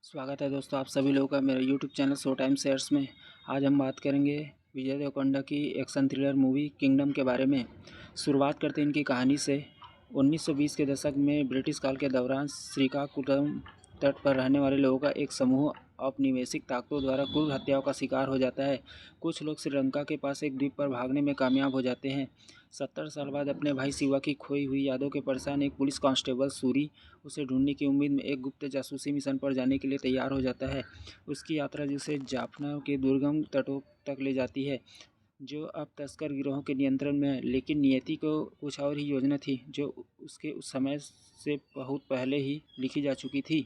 स्वागत है दोस्तों आप सभी लोगों का मेरे YouTube channel show time shares में। आज हम बात करेंगे विजय देवरकोंडा की एक्शन थ्रिलर मूवी किंगडम के बारे में। शुरुआत करते हैं इनकी कहानी से। 1920 के दशक में ब्रिटिश काल के दौरान श्रीकाकुलम तट पर रहने वाले लोगों का एक समूह औपनिवेशिक ताकतों द्वारा क्रूर हत्याओं का शिकार हो जाता है। कुछ लोग श्रीलंका के पास एक द्वीप पर भागने में कामयाब हो जाते हैं। 70 साल बाद अपने भाई शिवा की खोई हुई यादों के परेशान एक पुलिस कांस्टेबल सूरी उसे ढूंढने की उम्मीद में एक गुप्त जासूसी मिशन पर जाने के लिए तैयार हो जाता है। उसकी यात्रा जिसे जाफना के दुर्गम तटों तक ले जाती है, जो अब तस्कर गिरोह के नियंत्रण में है। लेकिन नियति को कुछ और ही योजना थी, जो उसके उस समय से बहुत पहले ही लिखी जा चुकी थी।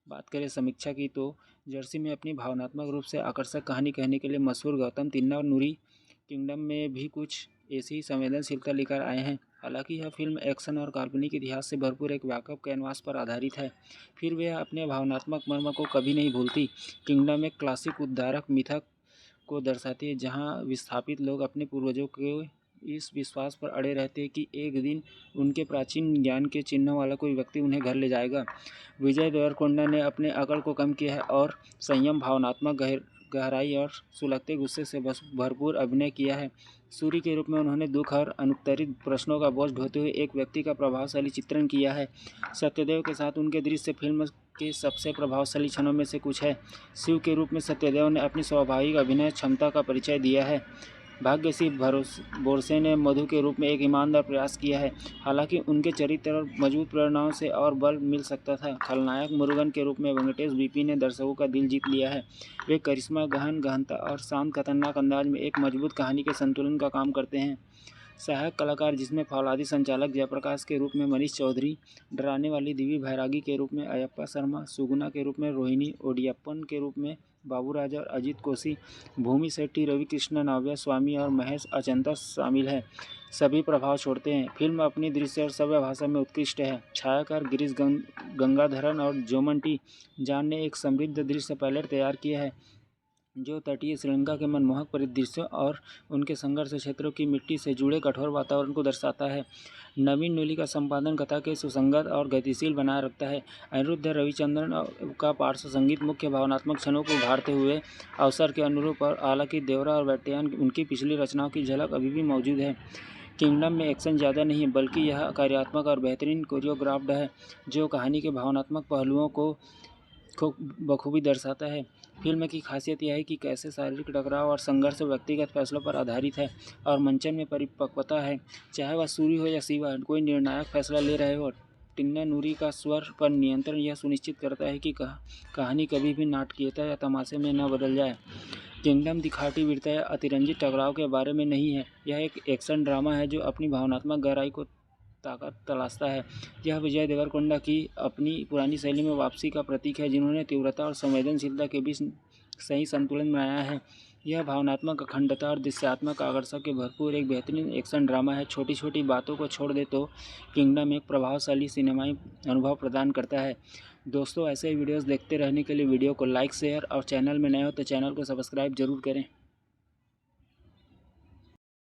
बात करें समीक्षा की तो जर्सी में अपनी भावनात्मक रूप से आकर्षक कहानी कहने के लिए मशहूर गौतम तिन्ना और नूरी किंगडम में भी कुछ ऐसी ही संवेदनशीलता लेकर आए हैं। हालांकि यह फिल्म एक्शन और काल्पनिक इतिहास से भरपूर एक व्यापक कैनवास पर आधारित है, फिर वह अपने भावनात्मक मर्म को कभी नहीं भूलती। किंगडम एक क्लासिक उद्धारक मिथक को दर्शाती है, जहां विस्थापित लोग अपने पूर्वजों के इस विश्वास पर अड़े रहते हैं कि एक दिन उनके प्राचीन ज्ञान के चिन्हों वाला कोई व्यक्ति उन्हें घर ले जाएगा। विजय देवरकोंडा ने अपने अकड़ को कम किया है और संयम, भावनात्मक गहराई और सुलगते गुस्से से भरपूर अभिनय किया है। सूरी के रूप में उन्होंने दुख और अनुत्तरित प्रश्नों का बोझ ढोते हुए एक व्यक्ति का प्रभावशाली चित्रण किया है। सत्यदेव के साथ उनके दृश्य फिल्म के सबसे प्रभावशाली क्षणों में से कुछ है। शिव के रूप में सत्यदेव ने अपनी स्वाभाविक अभिनय क्षमता का परिचय दिया है। भाग्यश्री बोरसे ने मधु के रूप में एक ईमानदार प्रयास किया है, हालांकि उनके चरित्र और मजबूत प्रेरणाओं से और बल मिल सकता था। खलनायक मुरुगन के रूप में वेंकटेश बीपी ने दर्शकों का दिल जीत लिया है। वे करिश्मा, गहनता और शांत खतरनाक अंदाज में एक मजबूत कहानी के संतुलन का काम करते हैं। सहायक कलाकार जिसमें फौलादी संचालक जयप्रकाश के रूप में मनीष चौधरी, डराने वाली दिव्य बैरागी के रूप में अयप्पा शर्मा, सुगुना के रूप में रोहिणी ओडियप्पन के रूप में बाबूराज और अजीत कोशी, भूमि शेट्टी, रवि कृष्ण, नव्या स्वामी और महेश अचंता शामिल हैं, सभी प्रभाव छोड़ते हैं। फिल्म अपनी दृश्य और श्रव्य भाषा में उत्कृष्ट है। छायाकार गिरीश गंगाधरन और जोमन टी जान ने एक समृद्ध दृश्य पैलेट तैयार किया है, जो तटीय श्रीलंका के मनमोहक परिदृश्यों और उनके संघर्ष क्षेत्रों की मिट्टी से जुड़े कठोर वातावरण को दर्शाता है। नवीन नूली का संपादन कथा के सुसंगत और गतिशील बनाए रखता है। अनिरुद्ध रविचंद्रन का पार्श्व संगीत मुख्य भावनात्मक क्षणों को उभारते हुए अवसर के अनुरूप, और हालांकि देवरा और वेट्टियान उनकी पिछली रचनाओं की झलक अभी भी मौजूद है। किंगडम में एक्शन ज़्यादा नहीं है, बल्कि यह कार्यात्मक और बेहतरीन कोरियोग्राफ्ड है, जो कहानी के भावनात्मक पहलुओं को बखूबी दर्शाता है। फिल्म की खासियत यह है कि कैसे शारीरिक टकराव और संघर्ष व्यक्तिगत फैसलों पर आधारित है और मंचन में परिपक्वता है। चाहे वह सूरी हो या शिवा, कोई निर्णायक फैसला ले रहे हो, टिन्ना नूरी का स्वर पर नियंत्रण यह सुनिश्चित करता है कि कहानी कभी भी नाटकीयता या तमाशे में न बदल जाए। किंगडम दिखाती वीरता या अतिरंजित टकराव के बारे में नहीं है, यह एक एक्शन ड्रामा है जो अपनी भावनात्मक गहराई को ताकत तलाशता है। यह विजय देवरकोंडा की अपनी पुरानी शैली में वापसी का प्रतीक है, जिन्होंने तीव्रता और संवेदनशीलता के बीच सही संतुलन बनाया है। यह भावनात्मक अखंडता और दृश्यात्मक आकर्षण के भरपूर एक बेहतरीन एक्शन ड्रामा है। छोटी छोटी बातों को छोड़ दे तो किंगडम एक प्रभावशाली सिनेमाई अनुभव प्रदान करता है। दोस्तों, ऐसे वीडियोस देखते रहने के लिए वीडियो को लाइक, शेयर और चैनल में नए हो तो चैनल को सब्सक्राइब जरूर करें।